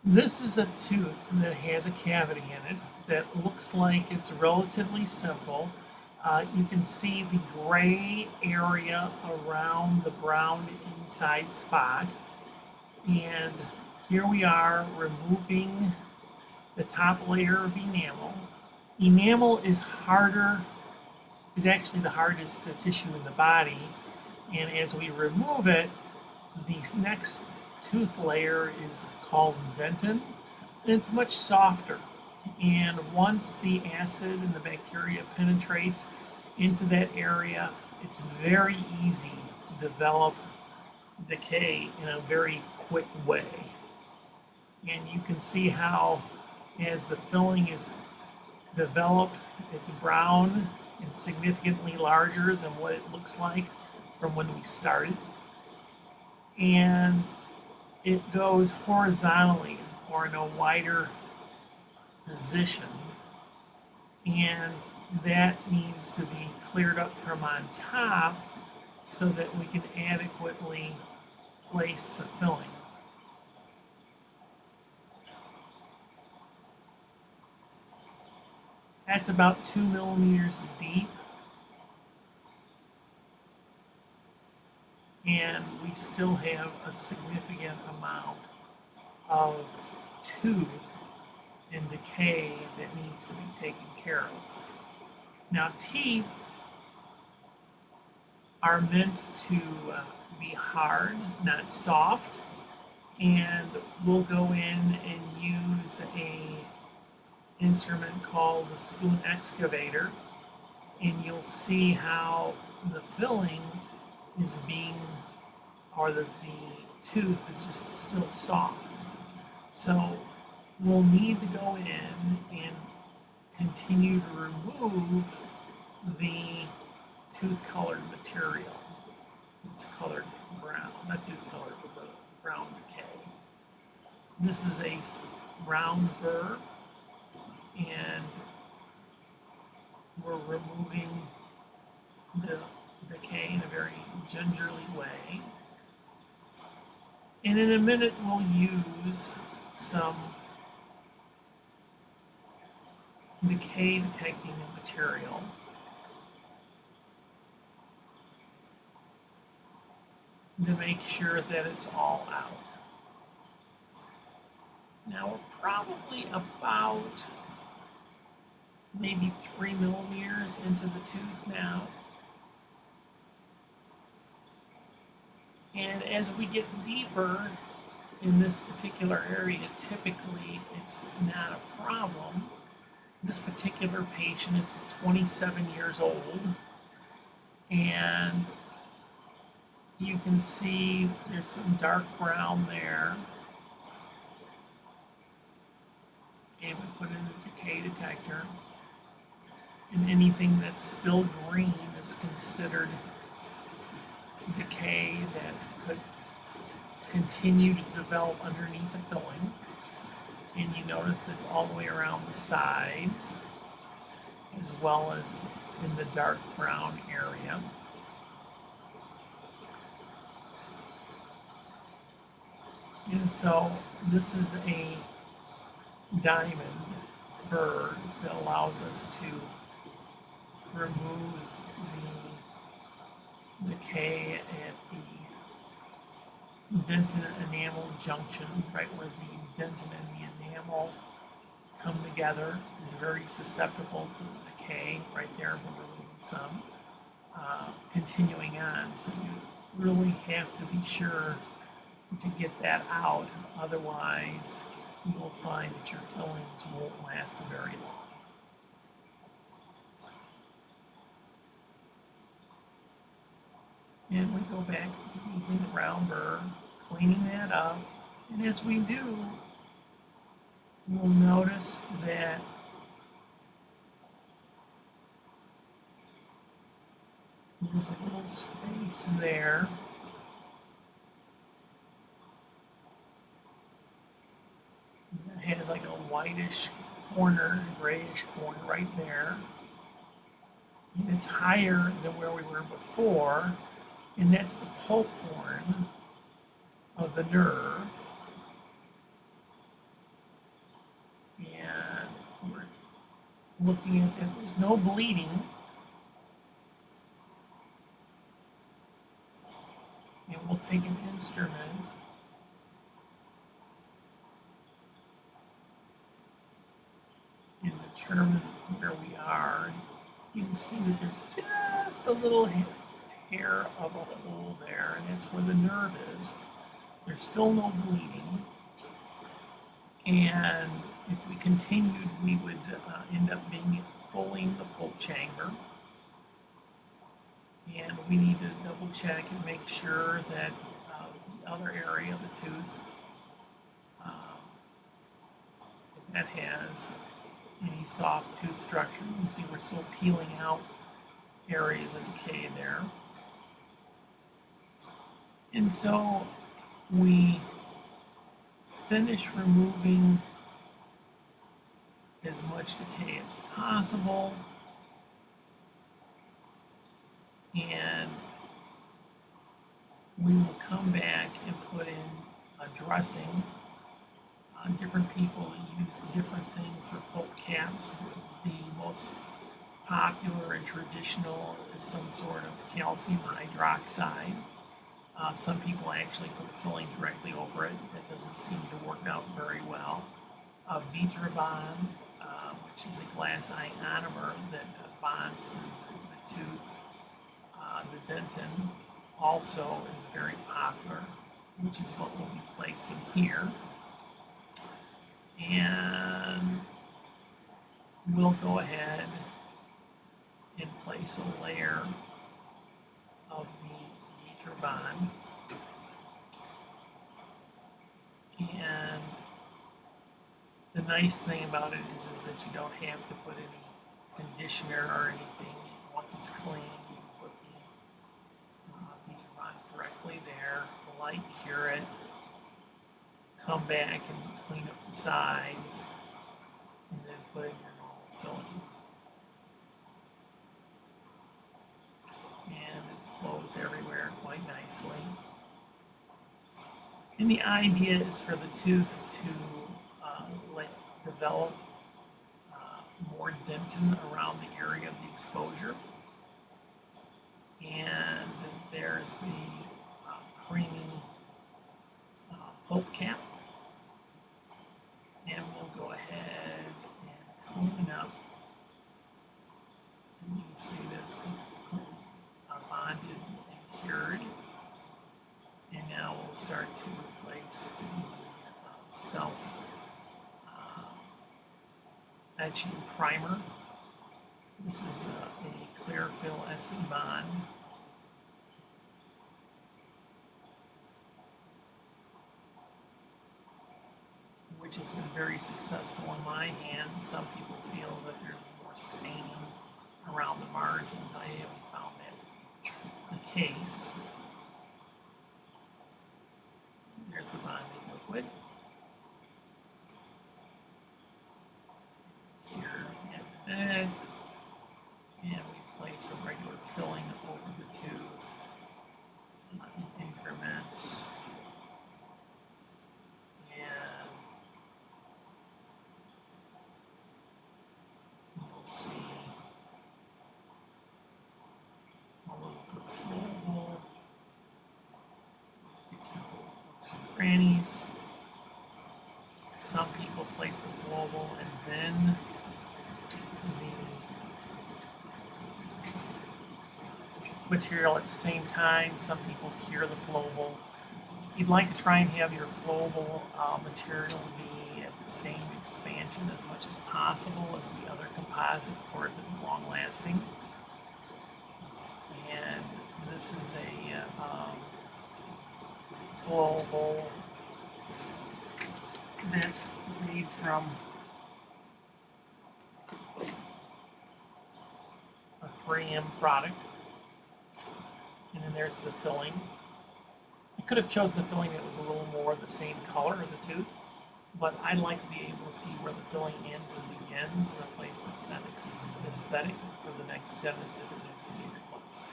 This is a tooth that has a cavity in it that looks like it's relatively simple. You can see the gray area around the brown inside spot. And here we are removing the top layer of enamel. Enamel is actually the hardest tissue in the body. And as we remove it, the next tooth layer is called dentin, and it's much softer. And once the acid and the bacteria penetrates into that area, it's very easy to develop decay in a very quick way. And you can see how, as the filling is developed, it's brown and significantly larger than what it looks like from when we started. And it goes horizontally or in a wider position, and that needs to be cleared up from on top so that we can adequately place the filling. That's about 2 millimeters deep, and we still have a significant amount of tooth and decay that needs to be taken care of. Now, teeth are meant to be hard, not soft, and we'll go in and use a instrument called the spoon excavator, and you'll see how the filling is being, or the tooth is just still soft. So we'll need to go in and continue to remove the tooth colored material. It's colored brown, not tooth colored, but the brown decay. This is a round burr, and we're removing the decay in a very gingerly way. And in a minute, we'll use some decay detecting material. To make sure that it's all out. Now we're probably about maybe 3 millimeters into the tooth now. And as we get deeper in this particular area, typically it's not a problem. This particular patient is 27 years old, and you can see there's some dark brown there. And we put in a decay detector. And anything that's still green is considered decay that could continue to develop underneath the filling. And you notice it's all the way around the sides, as well as in the dark brown area. And so this is a diamond burr that allows us to remove the decay at the dentin enamel junction, right where the dentin and the enamel come together, is very susceptible to the decay right there. We're removing some. Continuing on, so you really have to be sure to get that out, otherwise you will find that your fillings won't last very long. And we go back to using the round burr, cleaning that up, and as we do, we'll notice that there's a little space there. It has like a whitish corner, grayish corner right there. And it's higher than where we were before, and that's the pulp horn of the nerve. looking at that there's no bleeding. And we'll take an instrument and determine where we are. You can see that there's just a little hair of a hole there, and that's where the nerve is. There's still no bleeding. And if we continued, we would end up pulling the pulp chamber. And we need to double check and make sure that the other area of the tooth, if that has any soft tooth structure. You can see we're still peeling out areas of decay there. And so we finish removing as much decay as possible, and we will come back and put in a dressing. Different people use different things for pulp caps. The most popular and traditional is some sort of calcium hydroxide. Some people actually put the filling directly over it. That doesn't seem to work out very well. Vitrabond, which is a glass ionomer that bonds the tooth. The dentin also is very popular, which is what we'll be placing here. And we'll go ahead and place a layer of the Vitrabond. And the nice thing about it is that you don't have to put any conditioner or anything. Once it's clean, you can put the Vitrabond directly there, light cure it, come back and clean up the sides, and then put in your normal filling. And it flows everywhere quite nicely. And the idea is for the tooth to develop more dentin around the area of the exposure. And there's the creamy pulp cap. And we'll go ahead and clean up. And you can see that it's bonded and cured. And now we'll start to replace the self etching primer. This is a Clearfill SE bond. Which has been very successful in my hands. Some people feel that there's more staining around the margins. I haven't found that to be the case. There's the bonding liquid. Cure and bed. And we place a regular filling over the tooth in increments. And you'll see a little bit of flowable. It's some crannies. Some people place the flowable and then the material at the same time. Some people cure the flowable. You'd like to try and have your flowable material be at the same expansion as much as possible as the other composite for it to be long lasting. And this is a flowable that's made from a 3M product. And then there's the filling. You could have chosen the filling that was a little more the same color of the tooth, but I'd like to be able to see where the filling ends and begins in a place that's that aesthetic for the next dentist if it needs to be replaced.